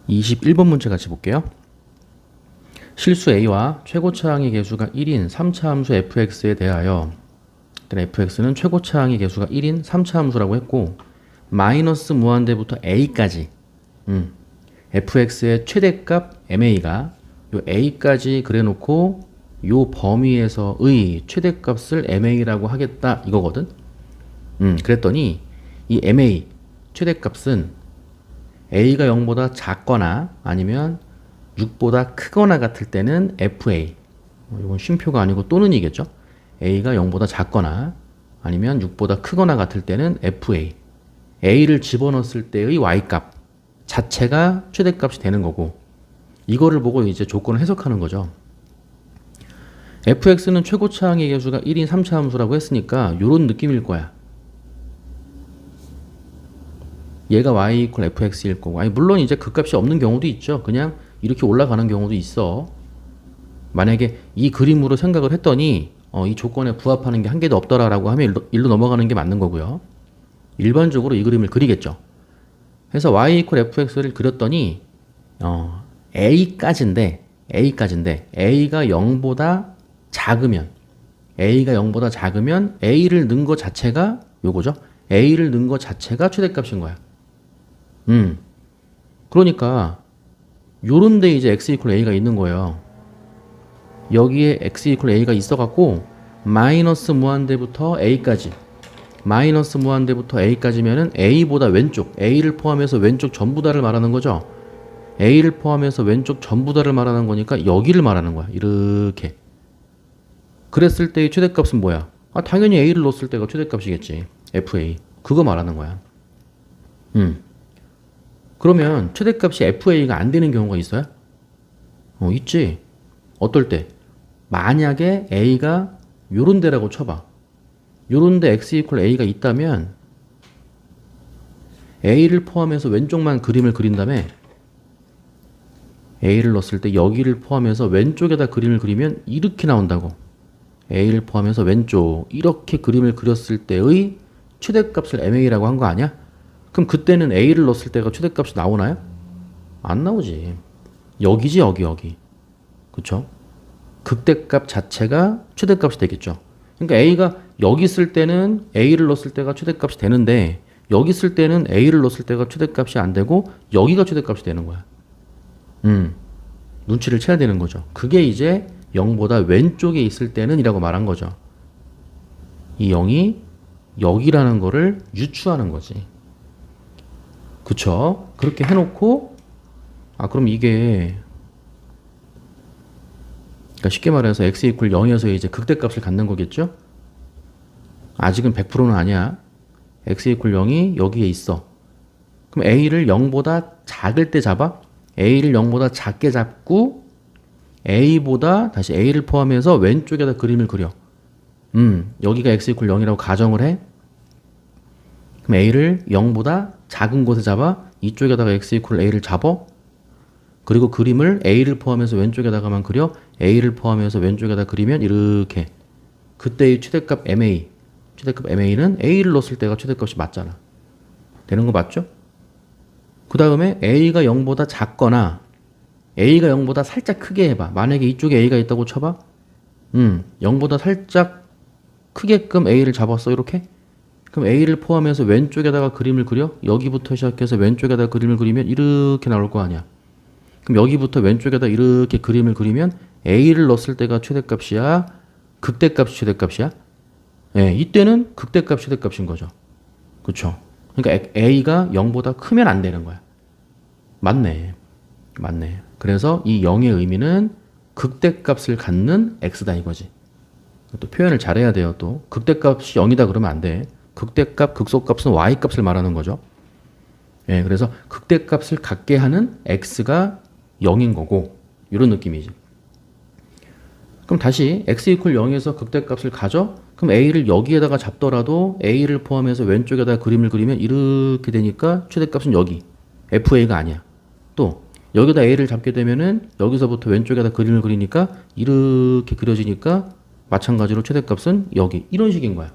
21번 문제 같이 볼게요. 실수 a와 최고차항의 개수가 1인 3차 함수 fx에 대하여 일단 fx는 최고차항의 개수가 1인 3차 함수라고 했고 마이너스 무한대부터 a까지 fx의 최대값 ma가 요 a까지 그래놓고 요 범위에서의 최대값을 ma라고 하겠다 이거거든. 그랬더니 이 ma 최대값은 a가 0보다 작거나 아니면 6보다 크거나 같을 때는 fa. 이건 쉼표가 아니고 또는이겠죠. a가 0보다 작거나 아니면 6보다 크거나 같을 때는 fa. a를 집어넣었을 때의 y값 자체가 최대값이 되는 거고 이거를 보고 이제 조건을 해석하는 거죠. fx는 최고차항의 개수가 1인 3차 함수라고 했으니까 이런 느낌일 거야. 얘가 y 이퀄 fx일 거고 물론 이제 그 값이 없는 경우도 있죠. 그냥 이렇게 올라가는 경우도 있어. 만약에 이 그림으로 생각을 했더니 이 조건에 부합하는 게 한 개도 없더라라고 하면 일로 넘어가는 게 맞는 거고요. 일반적으로 이 그림을 그리겠죠. 그래서 y 이퀄 fx를 그렸더니 a까지인데 a가 0보다 작으면 a를 넣은 거 자체가 요거죠. a를 넣은 거 자체가 최대값인 거야. 그러니까 요런데 이제 x 이퀄 a가 있는 거예요. 여기에 x 이퀄 a가 있어갖고 마이너스 무한대부터 a까지면은 a보다 왼쪽 a를 포함해서 왼쪽 전부 다를 말하는 거죠. a를 포함해서 왼쪽 전부 다를 말하는 거니까 여기를 말하는 거야. 이렇게 그랬을 때의 최대값은 뭐야? 당연히 a를 넣었을 때가 최대값이겠지. fa 그거 말하는 거야. 그러면 최대값이 fa가 안 되는 경우가 있어요? 있지. 어떨 때? 만약에 a가 요런 데라고 쳐봐. 요런데 x 이퀄 a가 있다면 a를 포함해서 왼쪽만 그림을 그린 다음에 a를 넣었을 때 여기를 포함해서 왼쪽에다 그림을 그리면 이렇게 나온다고. a를 포함해서 왼쪽 이렇게 그림을 그렸을 때의 최대값을 ma라고 한 거 아니야? 그럼 그때는 a를 넣었을 때가 최대값이 나오나요? 안 나오지. 여기지 여기. 그쵸? 극대값 자체가 최대값이 되겠죠. 그러니까 a가 여기 있을 때는 a를 넣었을 때가 최대값이 되는데 여기 있을 때는 a를 넣었을 때가 최대값이 안 되고 여기가 최대값이 되는 거야. 눈치를 채야 되는 거죠. 그게 이제 0보다 왼쪽에 있을 때는 이라고 말한 거죠. 이 0이 여기라는 거를 유추하는 거지. 그쵸? 그렇게 해놓고 그럼 이게 그러니까 쉽게 말해서 x 이퀄 0에서 이제 극대값을 갖는 거겠죠? 아직은 100%는 아니야. x 이퀄 0이 여기에 있어. 그럼 a를 0보다 작을 때 잡아? a를 0보다 작게 잡고 a보다 다시 a를 포함해서 왼쪽에다 그림을 그려. 여기가 x 이퀄 0이라고 가정을 해. 그럼 a를 0보다 작은 곳에 잡아 이쪽에다가 x 이퀄 a를 잡어. 그리고 그림을 a를 포함해서 왼쪽에다가만 그려. a를 포함해서 왼쪽에다 그리면 이렇게. 그때의 최대값 ma는 a를 넣었을 때가 최대값이 맞잖아. 되는 거 맞죠? 그 다음에 a가 0보다 작거나 a가 0보다 살짝 크게 해봐. 만약에 이쪽에 a가 있다고 쳐봐. 0보다 살짝 크게끔 a를 잡았어. 이렇게. 그럼 a를 포함해서 왼쪽에다가 그림을 그려. 여기부터 시작해서 왼쪽에다가 그림을 그리면 이렇게 나올 거 아니야. 그럼 여기부터 왼쪽에다 이렇게 그림을 그리면 a를 넣었을 때가 최대값이야? 극대값이 최대값이야? 네, 이때는 극대값 최대값인 거죠. 그쵸? 그러니까 a가 0보다 크면 안 되는 거야. 맞네. 그래서 이 0의 의미는 극대값을 갖는 x다 이거지. 또 표현을 잘해야 돼요. 또 극대값이 0이다 그러면 안 돼. 극대값, 극소값은 y값을 말하는 거죠. 예, 그래서 극대값을 갖게 하는 x가 0인 거고 이런 느낌이지. 그럼 다시 x 이퀄 0에서 극대값을 가져? 그럼 a를 여기에다가 잡더라도 a를 포함해서 왼쪽에다 그림을 그리면 이렇게 되니까 최대값은 여기 fa가 아니야. 또 여기다 a를 잡게 되면은 여기서부터 왼쪽에다 그림을 그리니까 이렇게 그려지니까 마찬가지로 최대값은 여기 이런 식인 거야.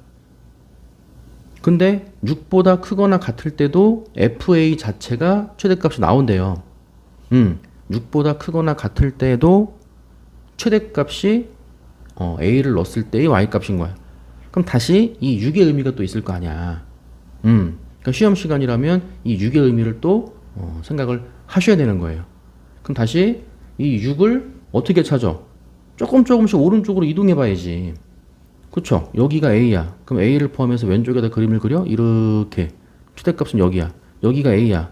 근데 6보다 크거나 같을 때도 fa 자체가 최대값이 나온대요. 6보다 크거나 같을 때도 최대값이 a를 넣었을 때의 y값인 거야. 그럼 다시 이 6의 의미가 또 있을 거 아니야. 그러니까 시험 시간이라면 이 6의 의미를 또 생각을 하셔야 되는 거예요. 그럼 다시 이 6을 어떻게 찾아? 조금씩 오른쪽으로 이동해 봐야지. 그쵸? 여기가 a야. 그럼 a를 포함해서 왼쪽에다 그림을 그려? 이렇게. 최대값은 여기야. 여기가 a야.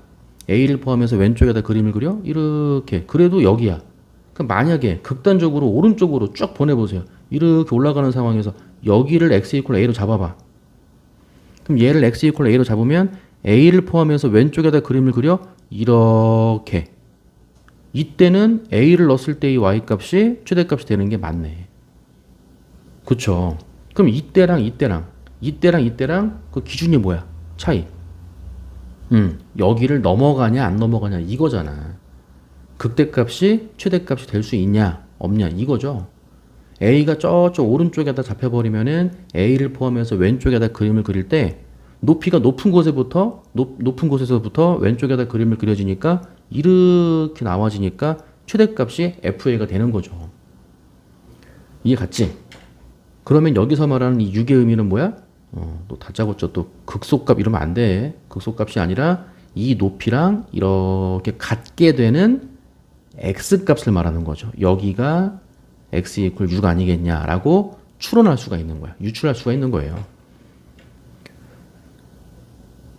a를 포함해서 왼쪽에다 그림을 그려? 이렇게. 그래도 여기야. 그럼 만약에 극단적으로 오른쪽으로 쭉 보내보세요. 이렇게 올라가는 상황에서 여기를 x 이퀄 a로 잡아봐. 그럼 얘를 x 이퀄 a로 잡으면 a를 포함해서 왼쪽에다 그림을 그려? 이렇게. 이때는 a를 넣었을 때의 y값이 최대값이 되는 게 맞네. 그쵸? 그럼 이때랑 그 기준이 뭐야? 차이. 여기를 넘어가냐 안 넘어가냐 이거잖아. 극대값이 최대값이 될 수 있냐 없냐 이거죠. a가 저쪽 오른쪽에다 잡혀버리면은 a를 포함해서 왼쪽에다 그림을 그릴 때 높이가 높은 곳에서부터 왼쪽에다 그림을 그려지니까 이렇게 나와지니까 최대값이 fa가 되는 거죠. 이해 갔지? 그러면 여기서 말하는 이 6의 의미는 뭐야? 또 다짜고짜 또 극소값 이러면 안 돼. 극소값이 아니라 이 높이랑 이렇게 같게 되는 x값을 말하는 거죠. 여기가 x 이퀄 6 아니겠냐라고 추론할 수가 있는 거야. 유출할 수가 있는 거예요.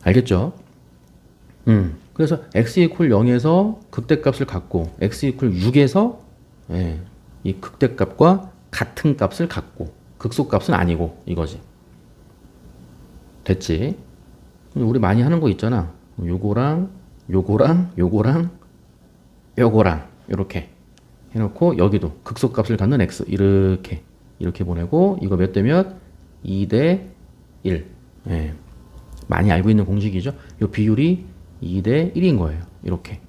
알겠죠? 그래서 x 이퀄 0에서 극대값을 갖고 x 이퀄 6에서 이 극대값과 같은 값을 갖고 극소값은 아니고 이거지. 됐지? 우리 많이 하는 거 있잖아. 요거랑 이렇게 해놓고 여기도 극소값을 갖는 x 이렇게 보내고 이거 몇 대 몇? 2대 1. 많이 알고 있는 공식이죠. 이 비율이 2대 1인 거예요. 이렇게.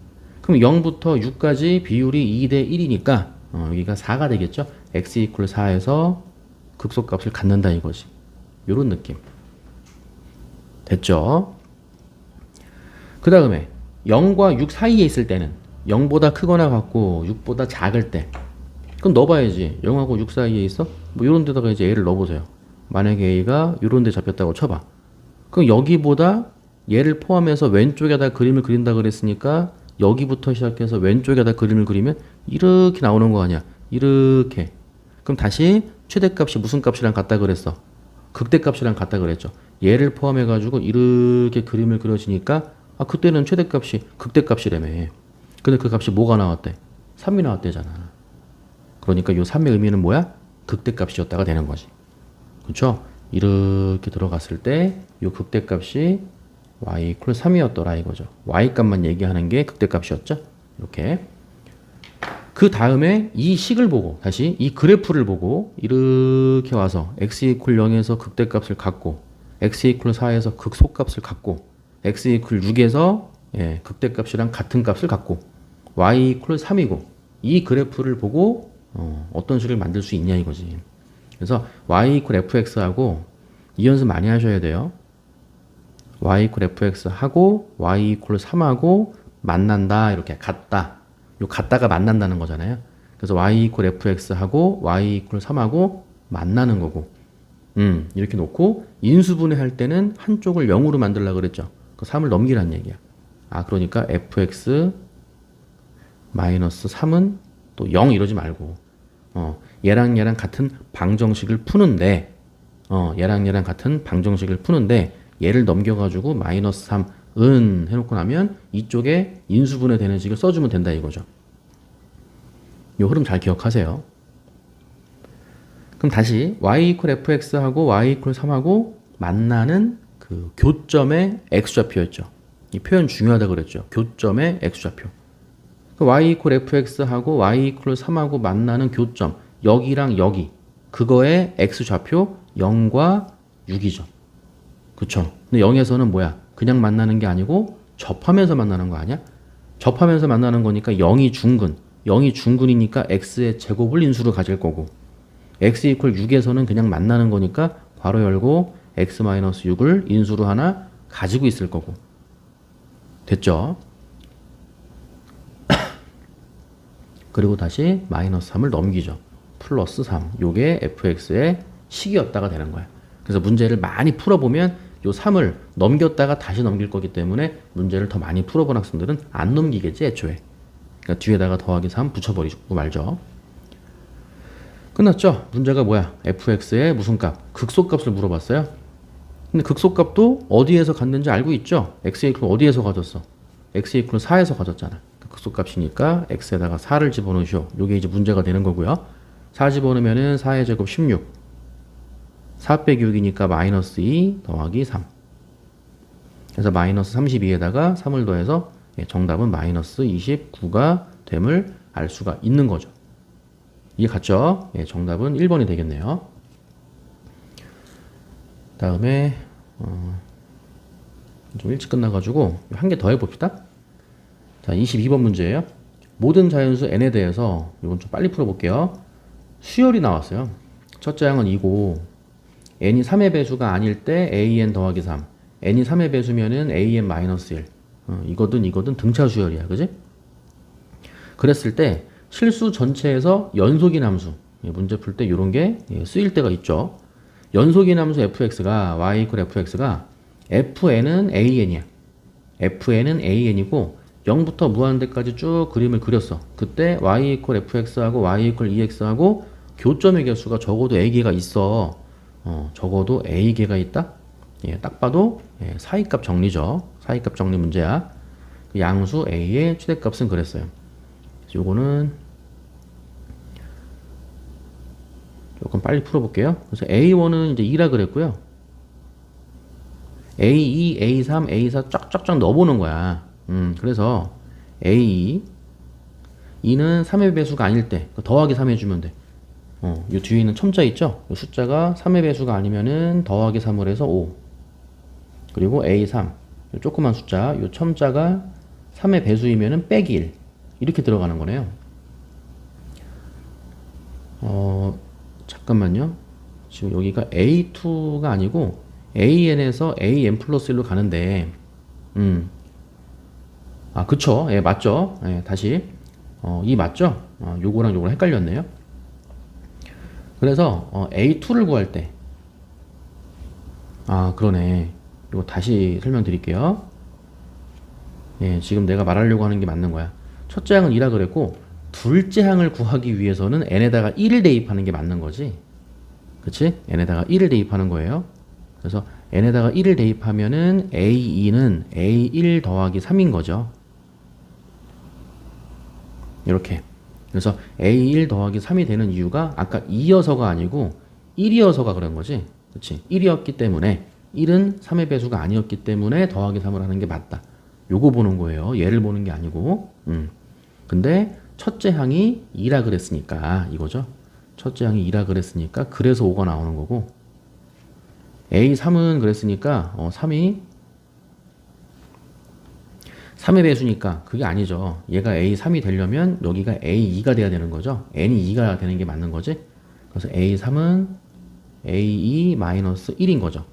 그럼 0부터 6까지 비율이 2대 1이니까 여기가 4가 되겠죠. x 이퀄 4에서 극소값을 갖는다 이거지. 요런 느낌. 됐죠? 그 다음에 0과 6 사이에 있을 때는 0보다 크거나 같고 6보다 작을 때 그럼 넣어봐야지. 0하고 6 사이에 있어? 뭐 이런 데다가 이제 a를 넣어보세요. 만약에 a가 이런 데 잡혔다고 쳐봐. 그럼 여기보다 얘를 포함해서 왼쪽에다 그림을 그린다 그랬으니까 여기부터 시작해서 왼쪽에다 그림을 그리면 이렇게 나오는 거 아니야. 이렇게. 그럼 다시 최대값이 무슨 값이랑 같다 그랬어? 극대값이랑 같다 그랬죠. 얘를 포함해 가지고 이렇게 그림을 그려지니까 그때는 최대값이 극대값이라며. 근데 그 값이 뭐가 나왔대? 3이 나왔대잖아. 그러니까 이 3의 의미는 뭐야? 극대값이었다가 되는 거지. 그렇죠? 이렇게 들어갔을 때 이 극대값이 y 이퀄 3이었더라 이거죠. y 값만 얘기하는 게 극대값이었죠. 이렇게. 그 다음에 이 식을 보고 다시 이 그래프를 보고 이렇게 와서 x 이퀄 0에서 극대값을 갖고 x 이퀄 4에서 극소값을 갖고 x 이퀄 6에서 극대값이랑 같은 값을 갖고 y 이퀄 3이고 이 그래프를 보고 어떤 식을 만들 수 있냐 이거지. 그래서 y 이퀄 fx하고 이 연습 많이 하셔야 돼요. y 이퀄 fx하고 y 이퀄 3하고 만난다 이렇게 같다. 요 같다가 만난다는 거잖아요. 그래서 y 이퀄 fx하고 y 이퀄 3하고 만나는 거고 이렇게 놓고 인수분해 할 때는 한쪽을 0으로 만들려고 그랬죠. 그 3을 넘기라는 얘기야. 그러니까 fx 마이너스 3은 또 0 이러지 말고 얘랑 같은 방정식을 푸는데 얘를 넘겨가지고 마이너스 3은 해놓고 나면 이쪽에 인수분해 되는 식을 써주면 된다 이거죠. 이 흐름 잘 기억하세요. 그럼 다시 y 이퀄 fx하고 y 이퀄 3하고 만나는 그 교점의 x좌표였죠. 이 표현 중요하다 그랬죠. 교점의 x좌표. y 이퀄 fx하고 y 이퀄 3하고 만나는 교점 여기랑 여기 그거의 x좌표 0과 6이죠. 그쵸? 근데 0에서는 뭐야? 그냥 만나는 게 아니고 접하면서 만나는 거 아니야? 접하면서 만나는 거니까 0이 중근이니까 x의 제곱을 인수로 가질 거고 x 이퀄 6에서는 그냥 만나는 거니까 괄호 열고 x-6을 인수로 하나 가지고 있을 거고 됐죠? 그리고 다시 마이너스 3을 넘기죠. 플러스 3. 요게 fx의 식이었다가 되는 거야. 그래서 문제를 많이 풀어보면 요 3을 넘겼다가 다시 넘길 거기 때문에 문제를 더 많이 풀어본 학생들은 안 넘기겠지, 애초에. 그러니까 뒤에다가 더하기 3 붙여버리고 말죠. 끝났죠? 문제가 뭐야? fx의 무슨 값? 극소값을 물어봤어요. 근데 극소값도 어디에서 갔는지 알고 있죠? x의 이퀄 어디에서 가졌어? x의 이퀄 4에서 가졌잖아. 극소값이니까 x에다가 4를 집어넣으시오. 요게 이제 문제가 되는 거고요. 4 집어넣으면은 4의 제곱 16. 4 빼기 6이니까 마이너스 2 더하기 3. 그래서 마이너스 32에다가 3을 더해서 정답은 마이너스 29가 됨을 알 수가 있는 거죠. 이해 갔죠? 정답은 1번이 되겠네요. 다음에 좀 일찍 끝나가지고 한 개 더 해봅시다. 자, 22번 문제예요. 모든 자연수 n에 대해서 이건 좀 빨리 풀어볼게요. 수열이 나왔어요. 첫째 항은 2고 n이 3의 배수가 아닐 때 an 더하기 3. n이 3의 배수면은 an 마이너스 1. 이거든 등차 수열이야, 그지? 그랬을 때 실수 전체에서 연속인 함수, 문제 풀 때 이런 게 쓰일 때가 있죠. 연속인 함수 fx가 y 이퀄 fx가 fn은 an이야. fn은 an이고 0부터 무한대까지 쭉 그림을 그렸어. 그때 y 이퀄 fx하고 y 이퀄 ex하고 교점의 개수가 적어도 a개가 있어. 적어도 a개가 있다? 딱 봐도 사이값 정리죠. 사이값 정리 문제야. 양수 a의 최대값은 그랬어요. 요거는 조금 빨리 풀어볼게요. 그래서 A1은 이제 2라 그랬고요. A2, A3, A4 쫙쫙쫙 넣어보는 거야. 그래서 A2, 2는 3의 배수가 아닐 때 더하기 3 해주면 돼. 요 뒤에 있는 첨자 있죠? 요 숫자가 3의 배수가 아니면은 더하기 3을 해서 5. 그리고 A3, 요 조그만 숫자, 요 첨자가 3의 배수이면은 빼기 1. 이렇게 들어가는 거네요. 잠깐만요. 지금 여기가 A2가 아니고 AN에서 AN 플러스 1로 가는데, 그쵸. 맞죠. 다시. 이 맞죠? 요거랑 요거랑 헷갈렸네요. 그래서, A2를 구할 때, 그러네. 이거 다시 설명드릴게요. 지금 내가 말하려고 하는 게 맞는 거야. 첫째 항은 2라 그랬고, 둘째 항을 구하기 위해서는 n에다가 1을 대입하는 게 맞는 거지. 그치? n에다가 1을 대입하는 거예요. 그래서 n에다가 1을 대입하면은 a2는 a1 더하기 3인 거죠. 이렇게. 그래서 a1 더하기 3이 되는 이유가 아까 2여서가 아니고 1이어서가 그런 거지. 그치? 1이었기 때문에 1은 3의 배수가 아니었기 때문에 더하기 3을 하는 게 맞다. 요거 보는 거예요. 얘를 보는 게 아니고. 근데 첫째 항이 2라 그랬으니까 이거죠. 첫째 항이 2라 그랬으니까 그래서 5가 나오는 거고, A3은 그랬으니까 3의 배수니까 그게 아니죠. 얘가 A3이 되려면 여기가 A2가 돼야 되는 거죠. N이 2가 되는 게 맞는 거지. 그래서 A3은 A2-1인 거죠.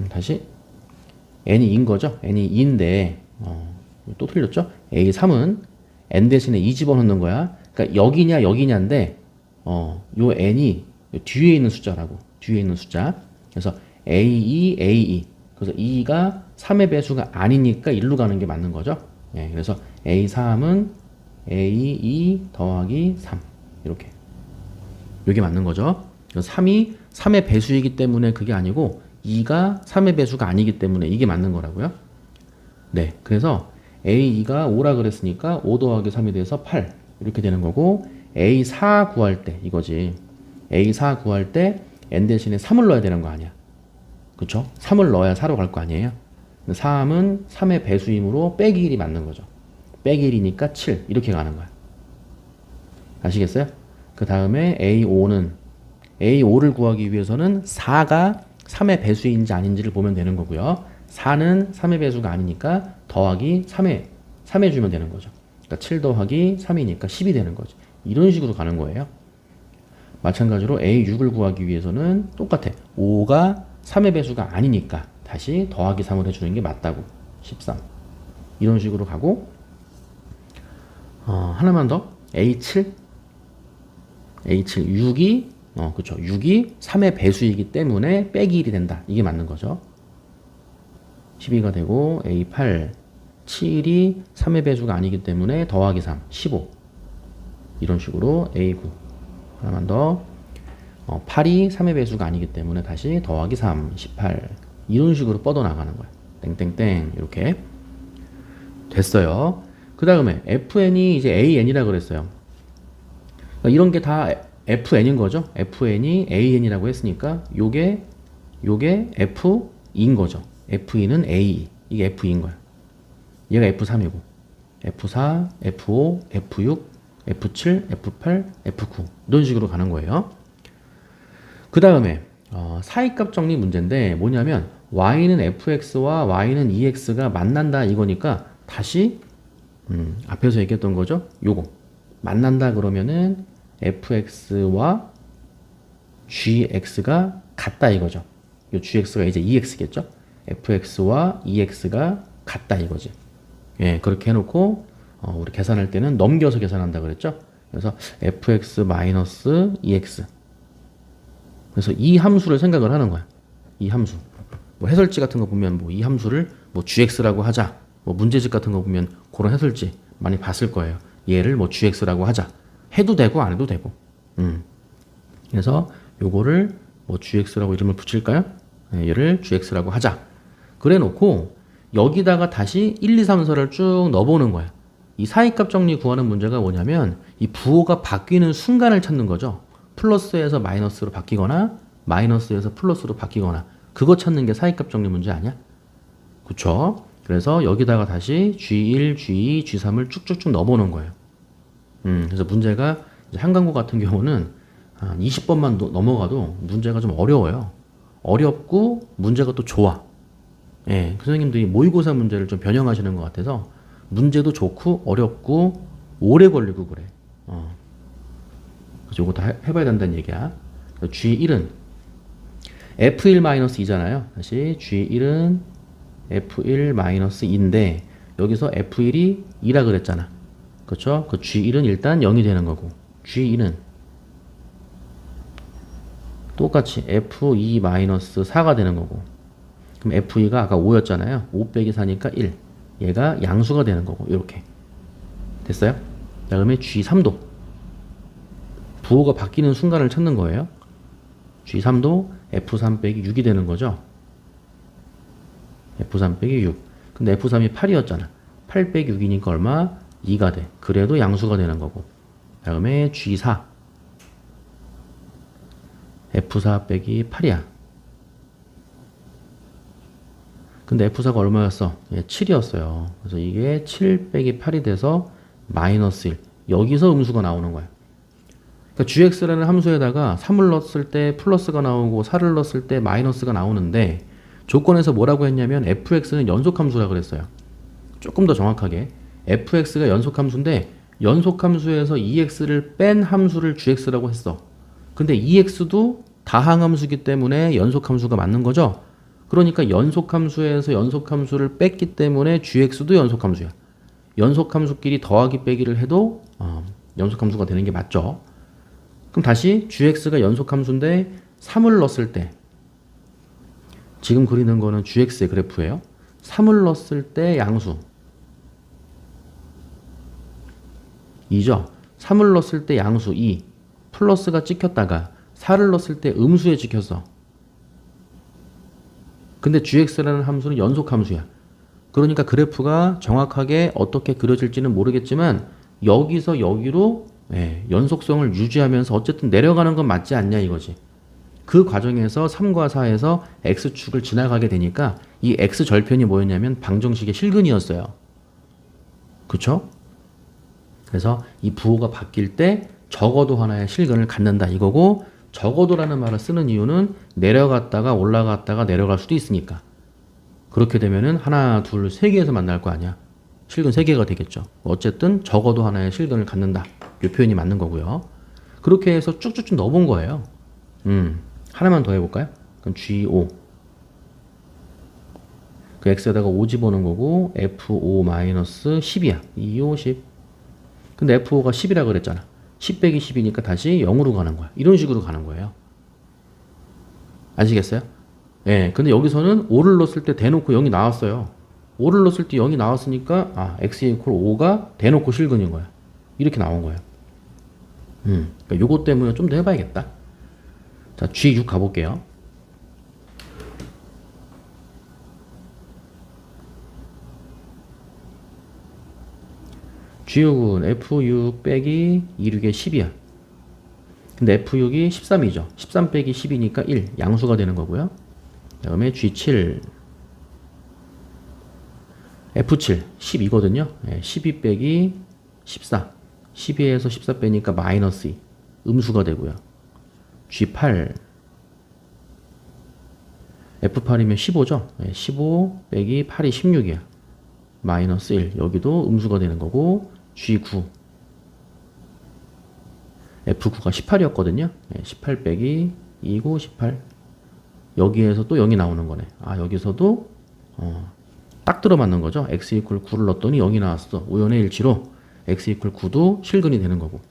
다시 N이 2인 거죠. N이 2인데 또 틀렸죠? A3은 N 대신에 2 집어넣는 거야. 그러니까 여기냐인데 요 N이 뒤에 있는 숫자라고. 뒤에 있는 숫자. 그래서 A2, A2. 그래서 2가 3의 배수가 아니니까 1로 가는 게 맞는 거죠. 그래서 A3은 A2 더하기 3. 이렇게. 이게 맞는 거죠. 3이 3의 배수이기 때문에 그게 아니고 2가 3의 배수가 아니기 때문에 이게 맞는 거라고요. 네. 그래서 A2가 5라 그랬으니까 5 더하기 3이 돼서 8. 이렇게 되는 거고, A4 구할 때 이거지. A4 구할 때 N 대신에 3을 넣어야 되는 거 아니야. 그쵸? 3을 넣어야 4로 갈 거 아니에요. 3은 3의 배수이므로 빼기 1이 맞는 거죠. 빼기 1이니까 7. 이렇게 가는 거야. 아시겠어요? 그 다음에 A5를 구하기 위해서는 4가 3의 배수인지 아닌지를 보면 되는 거고요. 4는 3의 배수가 아니니까 더하기 3 해주면 되는 거죠. 그러니까 7 더하기 3이니까 10이 되는 거죠. 이런 식으로 가는 거예요. 마찬가지로 A6을 구하기 위해서는 똑같아. 5가 3의 배수가 아니니까 다시 더하기 3을 해주는 게 맞다고. 13. 이런 식으로 가고, 하나만 더. A7. 6이, 그쵸. 6이 3의 배수이기 때문에 빼기 1이 된다. 이게 맞는 거죠. 12가 되고, A8. 7이 3의 배수가 아니기 때문에 더하기 3. 15. 이런 식으로 A9. 하나만 더. 8이 3의 배수가 아니기 때문에 다시 더하기 3. 18. 이런 식으로 뻗어나가는 거예요. 땡땡땡. 이렇게. 됐어요. 그 다음에 FN이 이제 AN이라 그랬어요. 그러니까 이런 게 다 FN인 거죠. FN이 AN이라고 했으니까 요게 F2인 거죠. F2는 A. 이게 F2인 거야. 얘가 F3이고 F4, F5, F6, F7, F8, F9 이런 식으로 가는 거예요. 그 다음에 사이값 정리 문제인데 뭐냐면 y는 fx와 y는 ex가 만난다 이거니까 다시 앞에서 얘기했던 거죠. 요거 만난다 그러면은 fx와 gx가 같다 이거죠. 요 gx가 이제 ex겠죠. fx와 ex가 같다 이거지. 예, 그렇게 해놓고 우리 계산할 때는 넘겨서 계산한다 그랬죠. 그래서 fx-ex. 그래서 이 함수를 생각을 하는 거야. 이 함수. 뭐 해설지 같은 거 보면 뭐 이 함수를 뭐 gx라고 하자. 뭐 문제집 같은 거 보면 그런 해설지 많이 봤을 거예요. 얘를 뭐 gx라고 하자. 해도 되고 안 해도 되고. 그래서 요거를 뭐 gx라고 이름을 붙일까요? 네, 얘를 gx라고 하자. 그래 놓고 여기다가 다시 1, 2, 3, 4를 쭉 넣어보는 거야. 이 사이값 정리 구하는 문제가 뭐냐면 이 부호가 바뀌는 순간을 찾는 거죠. 플러스에서 마이너스로 바뀌거나 마이너스에서 플러스로 바뀌거나 그거 찾는 게 사이값 정리 문제 아니야? 그쵸? 그래서 여기다가 다시 G1, G2, G3을 쭉쭉쭉 넣어보는 거예요. 그래서 문제가 이제 한강고 같은 경우는 한 20번만 넘어가도 문제가 좀 어려워요. 어렵고 문제가 또 좋아. 예, 그 선생님들이 모의고사 문제를 좀 변형하시는 것 같아서 문제도 좋고 어렵고 오래 걸리고 그래. 그래서 이거 다 해봐야 된다는 얘기야. G1은 F1-2잖아요. 다시 G1은 F1-2인데 여기서 F1이 2라 그랬잖아. 그렇죠? 그 G1은 일단 0이 되는 거고 G2는 똑같이 F2-4가 되는 거고 그럼 F2가 아까 5였잖아요. 5 빼기 4니까 1. 얘가 양수가 되는 거고 이렇게 됐어요? 다음에 G3도 부호가 바뀌는 순간을 찾는 거예요. G3도 F3 빼기 6이 되는 거죠. F3 빼기 6. 근데 F3이 8이었잖아. 8 빼기 6이니까 얼마? 2가 돼. 그래도 양수가 되는 거고. 다음에 G4. F4 빼기 8이야. 근데 F4가 얼마였어? 7이었어요. 그래서 이게 7 빼기 8이 돼서 마이너스 1. 여기서 음수가 나오는 거야. 그러니까 gx라는 함수에다가 3을 넣었을 때 플러스가 나오고 4를 넣었을 때 마이너스가 나오는데 조건에서 뭐라고 했냐면 fx는 연속함수라 그랬어요. 조금 더 정확하게 fx가 연속함수인데 연속함수에서 ex를 뺀 함수를 gx라고 했어. 근데 ex도 다항함수기 때문에 연속함수가 맞는 거죠. 그러니까 연속함수에서 연속함수를 뺐기 때문에 gx도 연속함수야. 연속함수끼리 더하기 빼기를 해도 연속함수가 되는 게 맞죠. 그럼 다시 gx가 연속함수인데 3을 넣었을 때 지금 그리는 거는 gx의 그래프예요. 3을 넣었을 때 양수 2죠. 3을 넣었을 때 양수 2 플러스가 찍혔다가 4를 넣었을 때 음수에 찍혔어. 근데 gx라는 함수는 연속함수야. 그러니까 그래프가 정확하게 어떻게 그려질지는 모르겠지만 여기서 여기로 연속성을 유지하면서 어쨌든 내려가는 건 맞지 않냐 이거지. 그 과정에서 3과 4에서 x축을 지나가게 되니까 이 x절편이 뭐였냐면 방정식의 실근이었어요. 그쵸? 그래서 이 부호가 바뀔 때 적어도 하나의 실근을 갖는다 이거고 적어도라는 말을 쓰는 이유는 내려갔다가 올라갔다가 내려갈 수도 있으니까. 그렇게 되면은 하나, 둘, 세 개에서 만날 거 아니야. 실근 3개가 되겠죠. 어쨌든 적어도 하나의 실근을 갖는다. 이 표현이 맞는 거고요. 그렇게 해서 쭉쭉쭉 넣어본 거예요. 하나만 더 해볼까요? 그럼 G5 그 X에다가 5 집어넣은 거고 F5-10이야. 2, 5, 10 근데 F5가 10이라 그랬잖아. 10 빼기 10이니까 다시 0으로 가는 거야. 이런 식으로 가는 거예요. 아시겠어요? 예. 근데 여기서는 5를 넣었을 때 대놓고 0이 나왔어요. 5를 넣었을 때 0이 나왔으니까 x 이퀄 5가 대놓고 실근인 거야. 이렇게 나온 거예요. 그러니까 요거 때문에 좀 더 해봐야겠다. 자, G6 가볼게요. G6은 F6 빼기 26의 10이야. 근데 F6이 13이죠. 13 빼기 10이니까 1. 양수가 되는 거고요. 그 다음에 G7. F7. 12거든요. 12 빼기 14. 12에서 14 빼니까 마이너스 2. 음수가 되고요. G8. F8이면 15죠. 15 빼기 8이 16이야. 마이너스 1. 여기도 음수가 되는 거고, G9. F9가 18이었거든요. 18 빼기 2고 18. 여기에서 또 0이 나오는 거네. 아, 여기서도 딱 들어맞는 거죠. x 이퀄 9를 넣었더니 0이 나왔어. 우연의 일치로 x 이퀄 9도 실근이 되는 거고.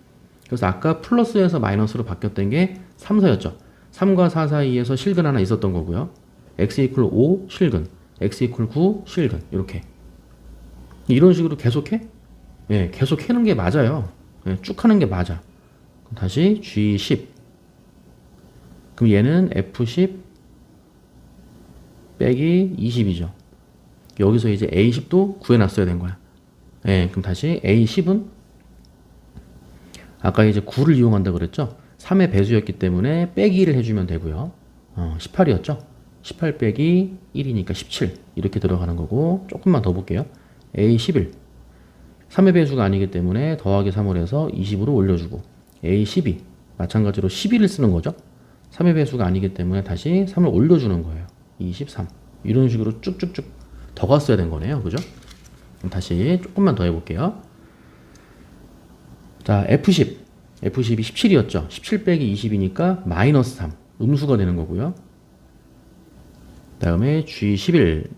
그래서 아까 플러스에서 마이너스로 바뀌었던 게 3, 4였죠. 3과 4 사이에서 실근 하나 있었던 거고요. x 이퀄 5 실근, x 이퀄 9 실근. 이렇게. 이런 식으로 계속해? 예, 계속 해는 게 맞아요. 예, 쭉 하는 게 맞아. 그럼 다시 G10. 그럼 얘는 F10 빼기 20이죠. 여기서 이제 A10도 구해놨어야 된 거야. 예, 그럼 다시 A10은 아까 이제 9를 이용한다 그랬죠? 3의 배수였기 때문에 빼기 1을 해주면 되고요. 18이었죠? 18 빼기 1이니까 17. 이렇게 들어가는 거고, 조금만 더 볼게요. A11. 3의 배수가 아니기 때문에 더하기 3을 해서 20으로 올려주고, A12. 마찬가지로 11을 쓰는 거죠. 3의 배수가 아니기 때문에 다시 3을 올려주는 거예요. 23. 이런 식으로 쭉쭉쭉 더 갔어야 된 거네요. 그죠? 그럼 다시 조금만 더 해볼게요. 자, F10. F10이 17이었죠. 17 빼기 20이니까 마이너스 3. 음수가 되는 거고요. 그 다음에 G11.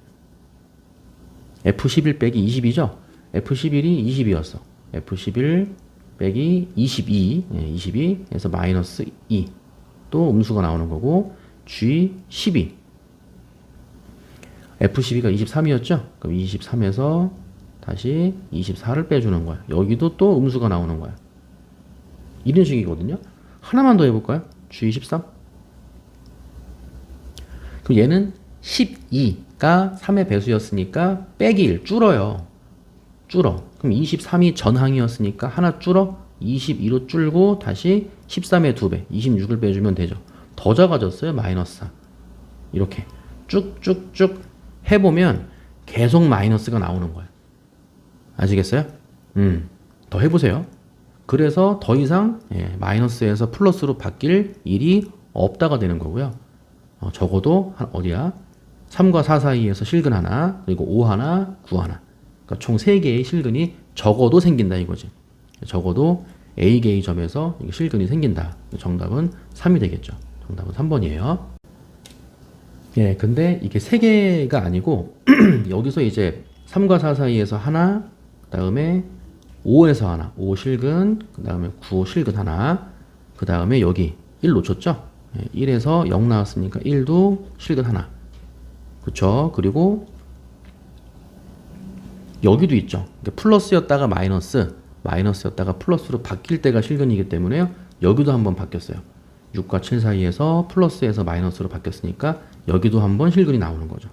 F11 빼기 20이죠. F11이 20이었어. F11 빼기 22. 22에서 마이너스 2. 또 음수가 나오는 거고, G12. F12가 23이었죠? 그럼 23에서 다시 24를 빼주는 거야. 여기도 또 음수가 나오는 거야. 이런 식이거든요. 하나만 더 해볼까요? G13. 그럼 얘는 12가 3의 배수였으니까 빼기 1 줄어요. 줄어. 그럼 23이 전항이었으니까 하나 줄어. 22로 줄고 다시 13의 2배 26을 빼주면 되죠. 더 작아졌어요. 마이너스 4. 이렇게 쭉쭉쭉 해보면 계속 마이너스가 나오는 거예요. 아시겠어요? 더 해보세요. 그래서 더 이상 마이너스에서 플러스로 바뀔 일이 없다가 되는 거고요. 적어도 어디야? 3과 4 사이에서 실근 하나, 그리고 5 하나, 9 하나. 그러니까 총 3개의 실근이 적어도 생긴다 이거지. 적어도 A개의 점에서 실근이 생긴다. 정답은 3이 되겠죠. 정답은 3번이에요. 예, 근데 이게 3개가 아니고 여기서 이제 3과 4 사이에서 하나, 그 다음에 5에서 하나, 5 실근, 그 다음에 9 실근 하나, 그 다음에 여기 1 놓쳤죠? 1에서 0 나왔으니까 1도 실근 하나. 그쵸? 그리고 여기도 있죠. 플러스였다가 마이너스, 마이너스였다가 플러스로 바뀔 때가 실근이기 때문에요. 여기도 한번 바뀌었어요. 6과 7 사이에서 플러스에서 마이너스로 바뀌었으니까 여기도 한번 실근이 나오는 거죠.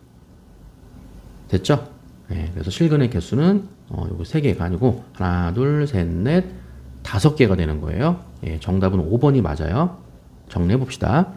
됐죠? 네, 그래서 실근의 개수는 요거 3개가 아니고 하나, 둘, 셋, 넷, 5개가 되는 거예요. 예, 정답은 5번이 맞아요. 정리해 봅시다.